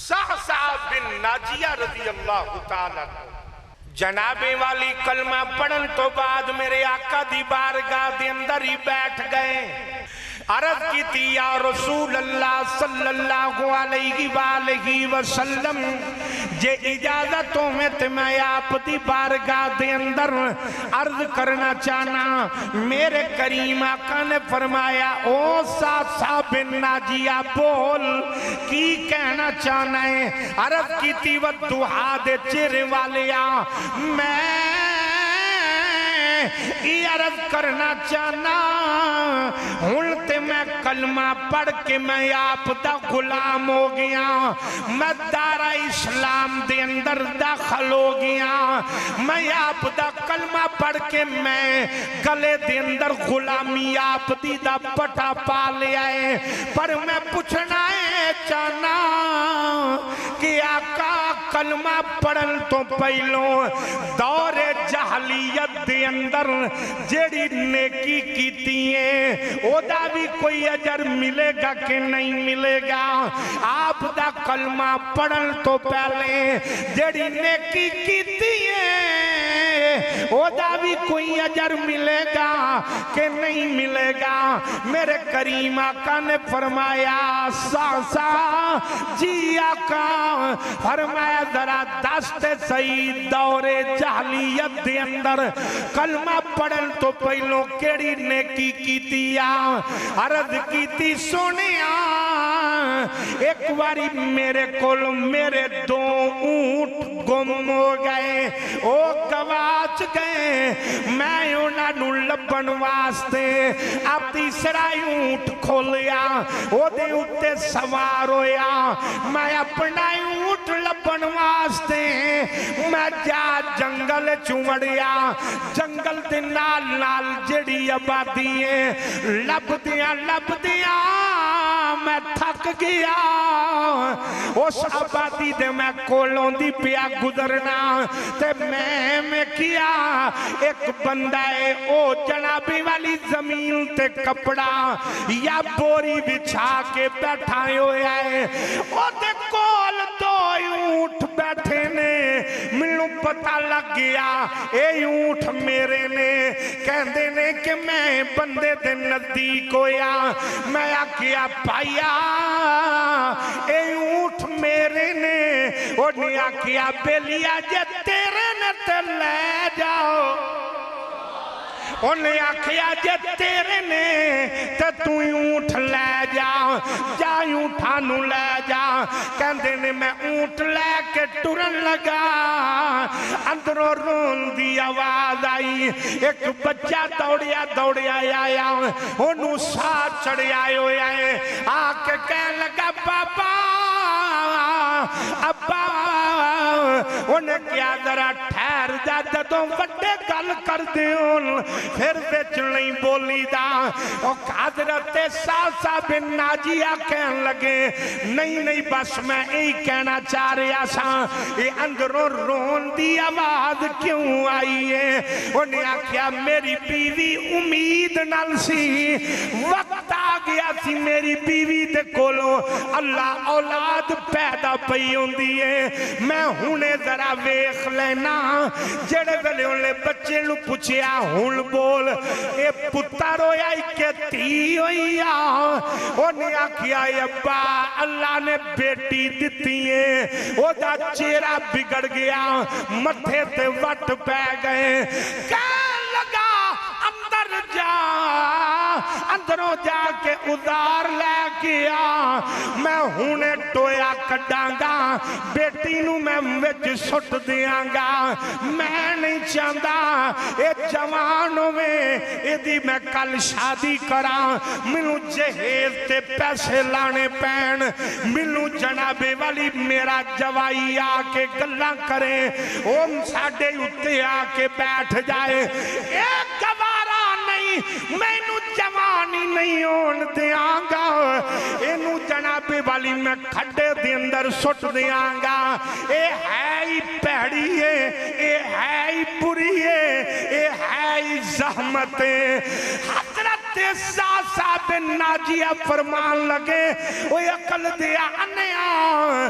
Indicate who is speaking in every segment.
Speaker 1: سعصع بن ناجیہ رضی اللہ تعالیٰ جناب والی کلمہ پڑھن تو بعد میرے آقا دی بارگاہ دے اندر ہی بیٹھ گئے. عرض کی تھی یا رسول اللہ صلی اللہ علیہ وآلہ وسلم جے اجازتوں میں تے میں آپ دی بارگاہ دے اندر عرض کرنا چاہنا. میرے کریم آقا نے فرمایا او سعصع بن ناجیہ بول کی کہنا چاہنا ہے. عرض کی تھی والدہا دے چہرے والیا میں یہ عرض کرنا چاہنا ہونتے میں کلمہ پڑھ کے میں آپ دا غلام ہو گیا. میں دارہ اسلام دے اندر داخل ہو گیا. میں آپ دا کلمہ پڑھ کے میں گلے دے اندر غلامی آپ دی دا پٹا پا لے آئے. پر میں پوچھنا ہے چاہنا کہ آقا کلمہ پڑھن تو پہلوں دور جہلیت دے اندر جیڑی نیکی کیتی ہیں او دا بھی کوئی اجر ملے گا کہ نہیں ملے گا. آپ دا کلمہ پڑھن تو پہلے جیڑی نیکی کیتی ہیں او دا بھی کوئی اجر ملے گا کہ نہیں ملے گا. میرے کریم آقا نے فرمایا سعصع جی آقا فرمایا ذرا دست صحیح دور جہلیت دے اندر کلمہ پڑھن تو پہلوں کیڑی نیکی کیتیا. عرض کیتی سونیا ایک باری میرے کول میرے دو اونٹ گم ہو گئے او گواچ گئے. میں انہوں لبن واسطے اب تیسرا اونٹ کھولیا او دے اتے سوار ہویا. میں اپنا اونٹ لبن واسطے میں جا جنگل چوڑیا. جنگل دے نال نال جڑی آبادی ہے لب دیاں میں تھک گیا. اس آبادی دے میں کولوں دی پیا گزرنا تے میں کیا ایک بندہ ہے او جنابی والی زمین تے کپڑا یا بوری بچھا کے بیٹھا ہویا ہے. او دے کول دو اونٹ بیٹھے نے. ملوں پتہ لگ گیا اے اونٹ میرے نے. کہندے نے کہ میں بندے دے نزدیک ہویا. میں آکیا پایا اے اونٹ میرے نے. انہیں آکیا بیلیا جے تیرے نے تے لے جاؤ. انہیں آکھیا جے تیرے نے تے تو اونٹ لے جا. جا اونٹانو لے جا. کہندے نے میں اونٹ لے کے ٹرن لگا. اندروں رون دی آواز آئی. ایک بچہ دوڑیا آیا. انہوں سا چڑھیا ہویا ہے. آکے کہنے لگا بابا ابا. انہیں کیا ذرا ٹھہر جا جدوں وڈے گل کر دیوں پھر بچ نہیں بولی دا. حضرت سعصع بن ناجیہ کہن لگے نہیں بس میں یہی کہنا چاہ رہا سا یہ اندروں رون دی آواز کیوں آئی ہے. انہیں آکھیا میری بیوی امید نال سی. وقت آ گیا سی میری بیوی دے کولوں اللہ اولاد پیدا پئی ہوندی ہے. میں ہونے ذرا ویکھ لینا. جڑے ویلے انہیں بچے نو پوچھیا ہن بول اے پتر ہویا کہ تھی ہویا. انہیں آکھیا ابا اللہ نے بیٹی دیتی ہے. او دا چہرہ بگڑ گیا. مٹھے تے وٹ پہ گئے. کہنے لگا اندر جا. اندروں جا کے ادار لے گیا. میں ہونے ٹویا کڈاں گا. بیٹی نو میں وچ سٹ دیاں گا. میں نہیں چاہتا اے جوان ہوئے ایدی میں کل شادی کراں. منو جہیز تے پیسے لانے پین. منو جنابے والی میرا جوائی آکے گلاں کریں. اوم ساڑھے اتے آکے بیٹھ جائے. ایک گوارا نہیں میں نو جوانی نہیں ہون دیاں گا. اینو جنابے والی میں کھڑے دے اندر سٹ دیاں گا. اے ہے ہی پیڑی ہے. اے ہے ہی بری ہے. اے ہے ہی زحمت ہے. حضرت سعصع بن ناجیہ فرمان لگے اوہ عقل دیا انیا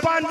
Speaker 1: 5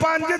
Speaker 1: 5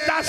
Speaker 1: 10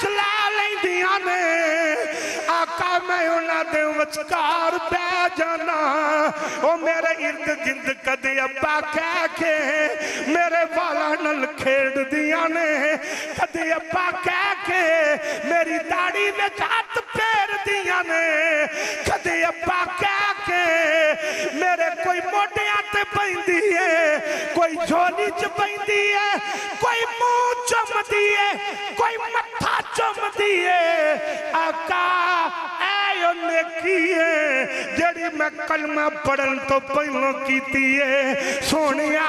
Speaker 1: چلا لیندیاں نے آقا میں انہاں دے وچکار پہ جانا او میرے ارد گرد کدے ابا کہہ کے میرے والا نل کھیڑ دیاں نے کدے ابا کہہ کے میری داڑھی میں ہاتھ پھیر دیاں نے کدے ابا کہہ کے میرے کوئی موٹیاں تے پہندی ہے کوئی جھولی چ پہندی ہے کوئی منہ چم دیے کوئی متھا چم دیے آقا اے نیکی ہے جڑی میں کلمہ پڑھن تو پہلوں کیتی ہے سونیا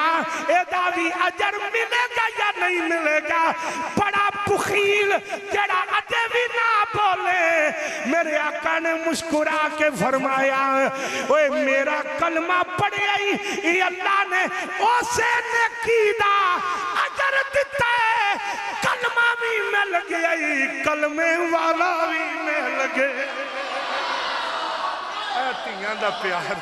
Speaker 1: اے داوی اجر ملے گا یا نہیں ملے گا بڑا بخیل جڑا اجے بھی نہ بولے میرے آقا نے مسکرا کے فرمایا اوے میرا کلمہ پڑھیا ہی اللہ نے اسے نیکی دا اجر دیتا ہے کلمہ بھی مل گیا کلمے والا بھی مل گیا تیاں دا پیار